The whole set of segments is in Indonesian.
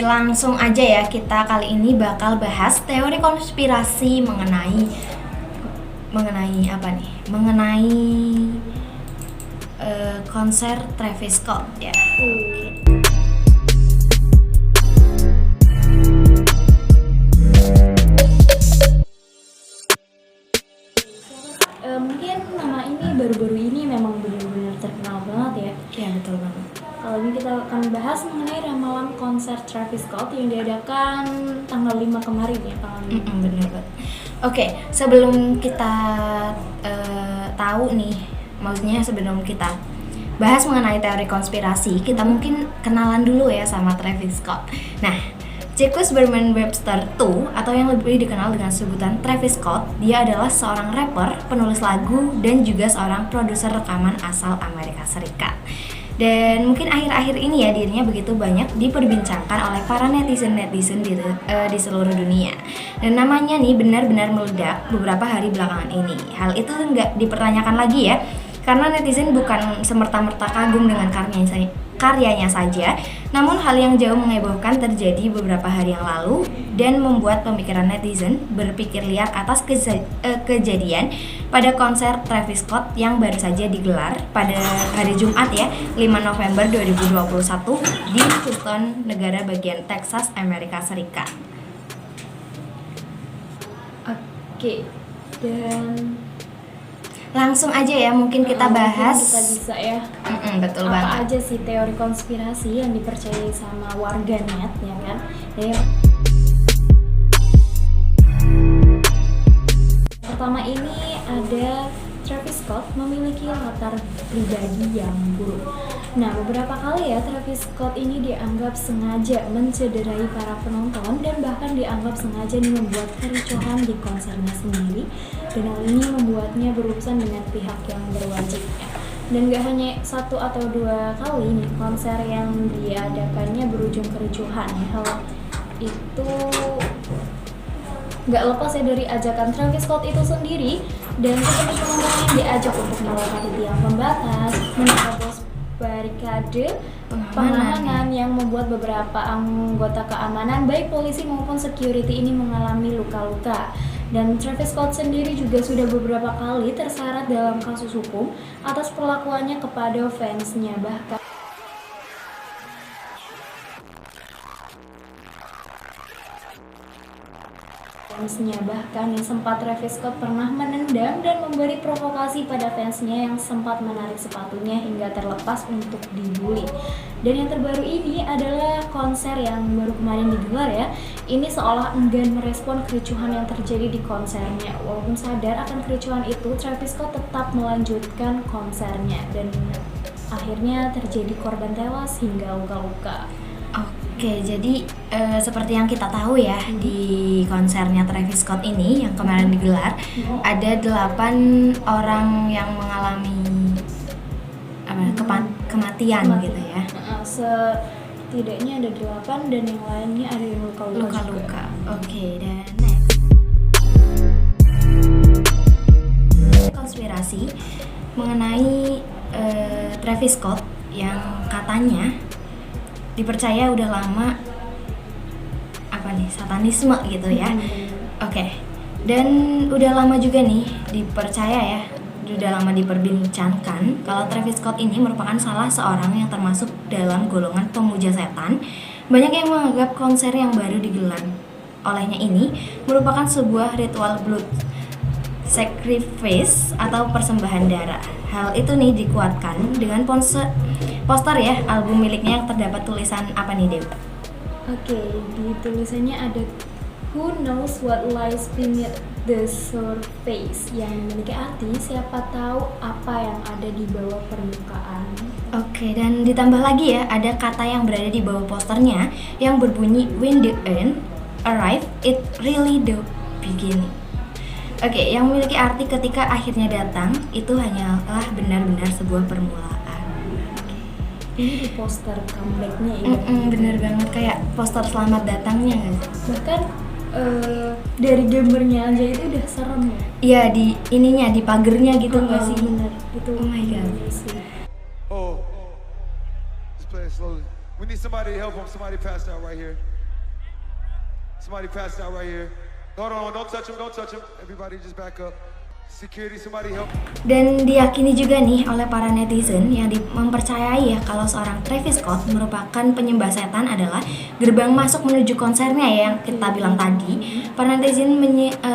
langsung aja ya, kita kali ini bakal bahas teori konspirasi mengenai apa nih? Mengenai konser Travis Scott ya. Mungkin nama ini baru-baru ini memang benar-benar terkenal banget ya. Iya, betul banget. Kalau ini kita akan bahas mengenai ramalan konser Travis Scott yang diadakan tanggal 5 kemarin ya, tanggal 5. Bener banget. Oke, sebelum kita tahu nih, maksudnya sebelum kita bahas mengenai teori konspirasi, kita mungkin kenalan dulu ya sama Travis Scott. Nah, Jacques Berman Webster II, atau yang lebih dikenal dengan sebutan Travis Scott, dia adalah seorang rapper, penulis lagu, dan juga seorang produser rekaman asal Amerika Serikat. Dan mungkin akhir-akhir ini ya dirinya begitu banyak diperbincangkan oleh para netizen di seluruh dunia. Dan namanya nih benar-benar meledak beberapa hari belakangan ini. Hal itu nggak dipertanyakan lagi ya, karena netizen bukan semerta-merta kagum dengan karyanya saja, namun hal yang jauh menghebohkan terjadi beberapa hari yang lalu dan membuat pemikiran netizen berpikir liar atas kejadian pada konser Travis Scott yang baru saja digelar pada hari Jumat ya, 5 November 2021 di Houston, negara bagian Texas, Amerika Serikat. Oke, dan langsung aja ya mungkin kita bahas. Kita bisa ya. Betul apa banget. aja sih teori konspirasi yang dipercayai sama warganet ya kan? Pertama ini ada Travis Scott memiliki latar pribadi yang buruk. Nah, beberapa kali ya Travis Scott ini dianggap sengaja mencederai para penonton dan bahkan dianggap sengaja membuat kericuhan di konsernya sendiri. Dan hal ini membuatnya berurusan dengan pihak yang berwajib ya. Dan gak hanya satu atau dua kali nih konser yang diadakannya berujung kericuhan ya. Hal itu gak lepas ya dari ajakan Travis Scott itu sendiri, dan seperti penonton yang diajak untuk melewati tiang pembatas, menerobos barikade pengamanan yang membuat beberapa anggota keamanan baik polisi maupun security ini mengalami luka-luka. Dan Travis Scott sendiri juga sudah beberapa kali terseret dalam kasus hukum atas perlakuannya kepada fansnya, bahkan yang sempat Travis Scott pernah menendang dan memberi provokasi pada fansnya yang sempat menarik sepatunya hingga terlepas untuk dibully. Dan yang terbaru ini adalah konser yang baru kemarin digelar ya. Ini seolah enggan merespon kericuhan yang terjadi di konsernya. Walaupun sadar akan kericuhan itu, Travis Scott tetap melanjutkan konsernya dan akhirnya terjadi korban tewas hingga luka-luka. Oke, jadi seperti yang kita tahu ya, di konsernya Travis Scott ini yang kemarin digelar, ada 8 orang yang mengalami kematian gitu ya. Setidaknya ada 8 dan yang lainnya ada yang luka-luka. Oke, dan next. Konspirasi mengenai Travis Scott yang katanya dipercaya udah lama satanisme gitu ya. Oke. Dan udah lama juga nih dipercaya ya, udah lama diperbincangkan kalau Travis Scott ini merupakan salah seorang yang termasuk dalam golongan pemuja setan. Banyak yang menganggap konser yang baru digelar olehnya ini merupakan sebuah ritual blood sacrifice atau persembahan darah. Hal itu nih dikuatkan dengan poster ya album miliknya yang terdapat tulisan apa nih, Dew? Oke, di tulisannya ada "Who knows what lies beneath the surface", yang memiliki arti siapa tahu apa yang ada di bawah permukaan. Oke, dan ditambah lagi ya ada kata yang berada di bawah posternya yang berbunyi "When the end arrive, it really the beginning". Oke, yang memiliki arti ketika akhirnya datang itu hanyalah benar-benar sebuah permulaan. Ini di poster comeback-nya ya. Bener banget, kayak poster selamat datangnya kan. Bahkan dari gambarnya aja itu udah serem ya. Iya, di ininya, di pagernya gitu nggak sih? Bener, itu. Oh my god. Oh, let's play it slowly. We need somebody to help him. Somebody passed out right here. Somebody passed out right here. Hold on, don't touch him, don't touch him. Everybody just back up. Security, somebody help. Dan diyakini juga nih oleh para netizen yang mempercayai ya kalau seorang Travis Scott merupakan penyembah setan adalah gerbang masuk menuju konsernya ya, yang kita bilang tadi. Para netizen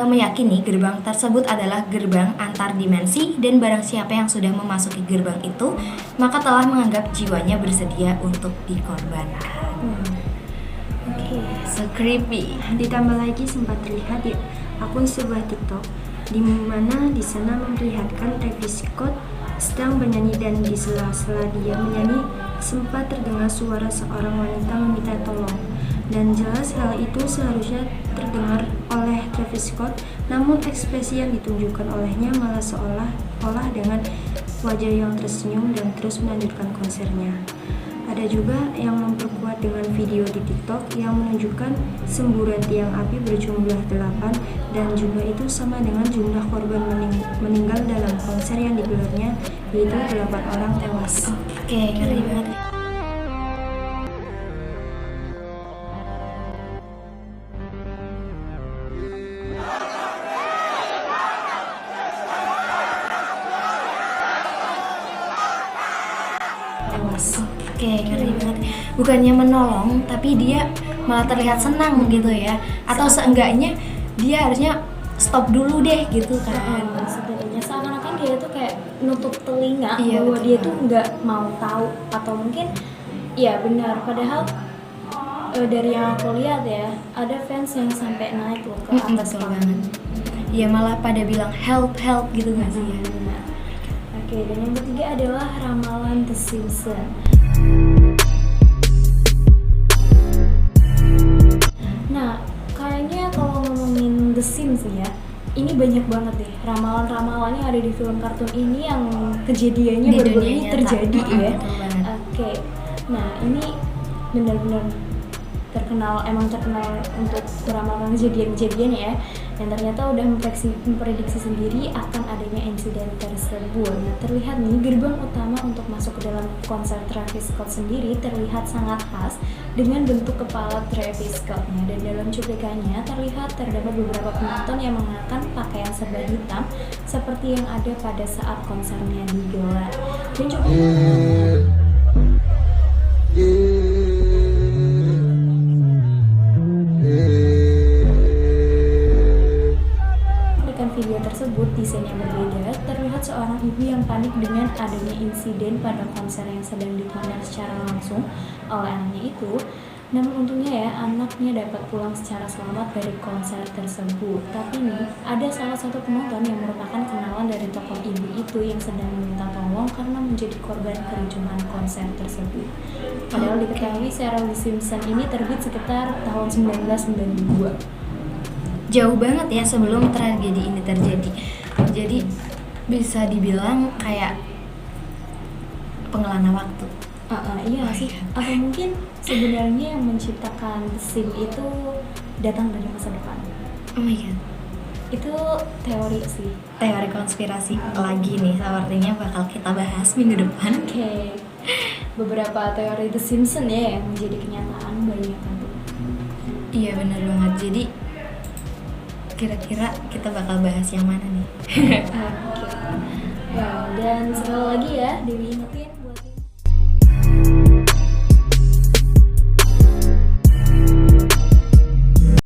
meyakini gerbang tersebut adalah gerbang antar dimensi dan barang siapa yang sudah memasuki gerbang itu maka telah menganggap jiwanya bersedia untuk dikorbankan. So creepy. Ditambah lagi sempat terlihat di akun sebuah TikTok di mana di sana memperlihatkan Travis Scott sedang bernyanyi dan di sela-sela dia menyanyi sempat terdengar suara seorang wanita meminta tolong. Dan jelas hal itu seharusnya terdengar oleh Travis Scott, namun ekspresi yang ditunjukkan olehnya malah seolah-olah dengan wajah yang tersenyum dan terus melanjutkan konsernya. Ada juga yang memperkuat dengan video di TikTok yang menunjukkan semburan tiang api berjumlah 8 dan juga itu sama dengan jumlah korban meninggal dalam konser yang digelarnya, yaitu 8 orang tewas. Oke, ngeri banget. Oke, ngeri banget. Bukannya menolong, tapi dia malah terlihat senang gitu ya. Atau seenggaknya dia harusnya stop dulu deh gitu kan. Sebenarnya seakan-akan dia tuh kayak nutup telinga Iya, bahwa betul dia banget. tuh nggak mau tahu atau mungkin ya benar. Padahal dari yang aku lihat ya ada fans yang sampai naik loh ke atas Betul panggung. banget. Iya, malah pada bilang help gitu nggak sih ya? Nah, oke, dan yang ketiga adalah ramalan The Simpsons. Nah, kayaknya kalau ngomongin The Sims ya, ini banyak banget deh ramalan-ramalan yang ada di film kartun ini yang kejadiannya Di baru-baru dunia ini nyata. terjadi ya. Betul banget. Oke, nah ini benar-benar emang terkenal untuk meramalkan kejadian-kejadian ya, dan ternyata udah memprediksi sendiri akan adanya insiden tersebut. Nah, terlihat nih gerbang utama untuk masuk ke dalam konser Travis Scott sendiri terlihat sangat khas dengan bentuk kepala Travis Scott-nya, dan dalam cuplikannya terdapat beberapa penonton yang mengenakan pakaian serba hitam seperti yang ada pada saat konsernya digelar. Dan juga video tersebut desain yang berbeda, terlihat seorang ibu yang panik dengan adanya insiden pada konser yang sedang ditonton secara langsung oleh anaknya itu. Namun untungnya ya, anaknya dapat pulang secara selamat dari konser tersebut. Tapi nih, ada salah satu penonton yang merupakan kenalan dari tokoh ibu itu yang sedang meminta tolong karena menjadi korban kericuhan konser tersebut. Padahal diketahui serial The Simpsons ini terbit sekitar tahun 1992. Jauh banget ya sebelum tragedi ini terjadi. Jadi bisa dibilang kayak pengelana waktu. Iya sih. Atau mungkin sebenarnya yang menciptakan SIM itu datang dari masa depan. Oh my god. Itu teori sih. Teori konspirasi lagi nih, sepertinya bakal kita bahas minggu depan. Oke. Beberapa teori The Simpsons ya yang menjadi kenyataan banyak kan. Iya benar banget. Jadi kira-kira kita bakal bahas yang mana nih? Oke. Ya, dan sekali lagi ya, Dewi ingetin